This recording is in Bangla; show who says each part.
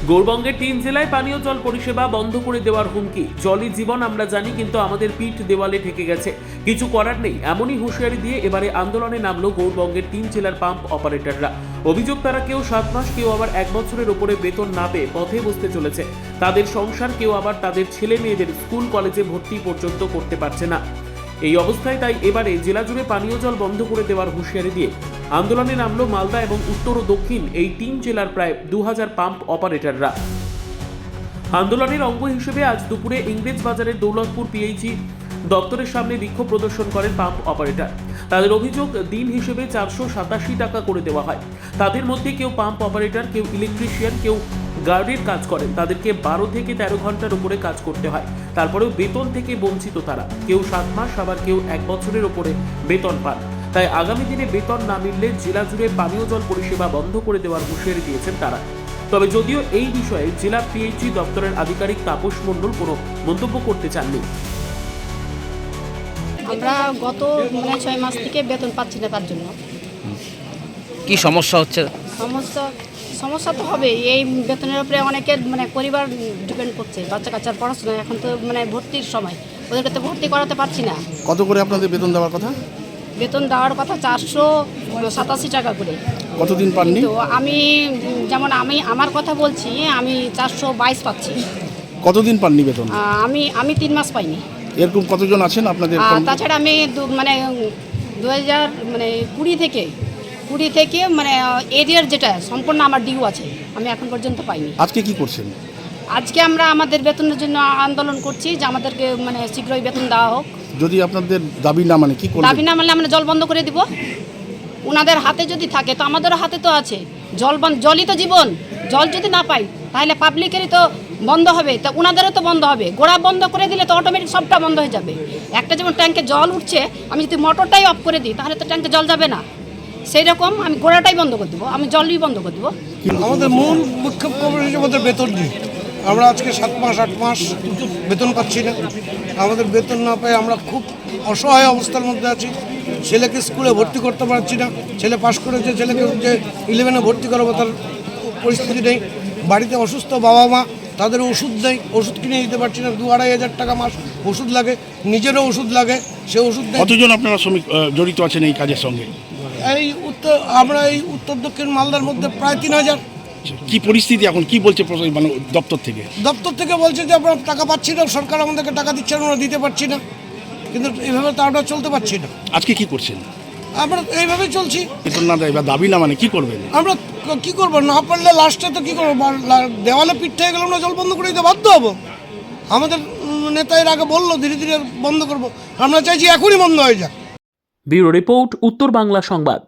Speaker 1: গৌরবঙ্গের 3 জেলায় পানীয় জল পরিষেবা বন্ধ করে দেওয়ার হুমকি। জলই জীবন আমরা জানি, কিন্তু আমাদের পিঠ দেওয়ালে ঠেকে গেছে, কিছু করার নেই, এমনই হুঁশিয়ারি দিয়ে এবারে আন্দোলনে নামলো গৌরবঙ্গের 3 জেলার পাম্প অপারেটররা। অভিযোগ, তারা কেউ 7 মাস, কেউ আবার 1 বছরের উপরে বেতন না পেয়ে পথে বসতে চলেছে। তাদের সংসার, কেউ আবার তাদের ছেলে মেয়েদের স্কুল কলেজে ভর্তি পর্যন্ত করতে পারছে না। এই অবস্থায় তাই এবারে জেলা জুড়ে পানীয় জল বন্ধ করে দেওয়ার হুঁশিয়ারি দিয়ে আন্দোলনে নামলো মালদা এবং উত্তর ও দক্ষিণ এই 3 জেলার প্রায় 2000 পাম্প অপারেটররা। আন্দোলনের অঙ্গ হিসেবে আজ দুপুরে ইংরেজ বাজারের দৌলতপুর পিএইচই দপ্তরের সামনে বিক্ষোভ প্রদর্শন করেন পাম্প অপারেটর। তাদের অভিযোগ, দিন হিসেবে 487 টাকা করে দেওয়া হয়। তাদের মধ্যে কেউ পাম্প অপারেটর, কেউ ইলেকট্রিশিয়ান, কেউ গার্ডের কাজ করেন। তাদেরকে 12 থেকে 13 ঘন্টার উপরে কাজ করতে হয়, তারপরেও বেতন থেকে বঞ্চিত তারা। কেউ 7 মাস, আবার কেউ 1 বছরের উপরে বেতন পান। তাই আগামী দিনে বেতন না মিললে জেলা জুড়ে পানীয় জল পরিষেবা বন্ধ করে দেওয়ার হুঁশিয়ারি দিয়েছেন তারা। তবে যদিও এই বিষয়ে জেলা পিএইচই দপ্তরের আধিকারিক তাপস মণ্ডল কোনো মন্তব্য করতে চাননি।
Speaker 2: আমরা গত 6 মাস থেকে বেতন পাচ্ছি না, তার জন্য
Speaker 3: কি সমস্যা হচ্ছে?
Speaker 2: সমস্যা তো হবে। এই বেতনের উপরে অনেকের পরিবার ডিপেন্ড করছে, বাচ্চা কাচ্চার পড়াশোনা। এখন তো ভর্তির সময়, ওদেরকে তো ভর্তি করাতে পারছি না।
Speaker 4: কত করে আপনাদের বেতন দেওয়ার কথা?
Speaker 2: বেতন দেওয়ার কথা 487 টাকা করে।
Speaker 4: কতদিন পাননি?
Speaker 2: তো আমি আমার কথা বলছি, আমি 422 পাচ্ছি।
Speaker 4: কতদিন পাননি বেতন?
Speaker 2: আমি 3 মাস পাইনি।
Speaker 4: এরকম কতজন আছেন আপনাদের?
Speaker 2: তাছাড়া আমি 2020 থেকে এরিয়ার যেটা সম্পূর্ণ আমার ডিউ আছে, আমি এখন পর্যন্ত পাইনি।
Speaker 4: আজকে কি করছেন?
Speaker 2: আজকে আমরা আমাদের বেতনের জন্য আন্দোলন করছি যে আমাদেরকে শীঘ্রই বেতন দেওয়া হোক।
Speaker 4: যদি আপনাদের দাবি না মানে কি করবেন?
Speaker 2: দাবি না মানলে আমরা জল বন্ধ করে দিব। ওনাদের হাতে যদি থাকে তো আমাদেরও হাতে তো আছে। জলই তো জীবন। জল যদি না পাই তাহলে পাবলিকেরই তো বন্ধ হবে, তো ওনাদেরও তো বন্ধ হবে। গোড়া বন্ধ করে দিলে তো অটোমেটিক সবটা বন্ধ হয়ে যাবে। একটা যেমন ট্যাঙ্কে জল উঠছে, আমি যদি মোটরটাই অফ করে দিই তাহলে তো ট্যাঙ্কে জল যাবে না। সেই রকম আমি গোড়াটাই বন্ধ করে দেবো, আমি জলই বন্ধ করে দেবো।
Speaker 5: আমাদের মূল বিক্ষোভ কর্মসূচি আমাদের বেতন নিয়ে। আমরা আজকে 7 মাস 8 মাস বেতন পাচ্ছি না। আমাদের বেতন না পেয়ে আমরা খুব অসহায় অবস্থার মধ্যে আছি। ছেলেকে স্কুলে ভর্তি করতে পারছি না। ছেলে পাশ করেছে, ছেলেকে যে 11-এ ভর্তি করাবো তার পরিস্থিতি নেই। বাড়িতে অসুস্থ বাবা মা, তাদের ওষুধ নেই, ওষুধ কিনে দিতে পারছি না। 2-2.5 হাজার টাকা মাস ওষুধ লাগে, নিজেরও ওষুধ লাগে, সে ওষুধ নেই।
Speaker 4: কতজন আপনারা শ্রমিক জড়িত আছেন এই কাজের সঙ্গে?
Speaker 5: আমরা এই উত্তর দক্ষিণ মালদার মধ্যে প্রায় 3000।
Speaker 4: কি পরিস্থিতি এখন, কি বলছে দপ্তর থেকে?
Speaker 5: দপ্তর থেকে বলছে যে আমরা টাকা পাচ্ছি না, সরকার আমাদেরকে টাকা দিচ্ছে না, আমরা দিতে পারছি না। কিন্তু এইভাবে তো আমরা চলতে পারছি না।
Speaker 4: আজকে কি করছেন?
Speaker 5: আমরা এইভাবেই চলছি।
Speaker 4: বেতন না দেয় বা দাবি না মানে কি করবেন?
Speaker 5: আমরা কি করবো, না পারলে লাস্টে তো কি করবো, দেওয়ালে পিঠ থেকে গেলে আমরা জল বন্ধ করে দিতে বাধ্য হবো। আমাদের নেতা এর আগে বললো ধীরে ধীরে বন্ধ করবো, আমরা চাইছি এখনই বন্ধ হয়ে যাক।
Speaker 1: ব্যুরো রিপোর্ট, উত্তর বাংলা সংবাদ।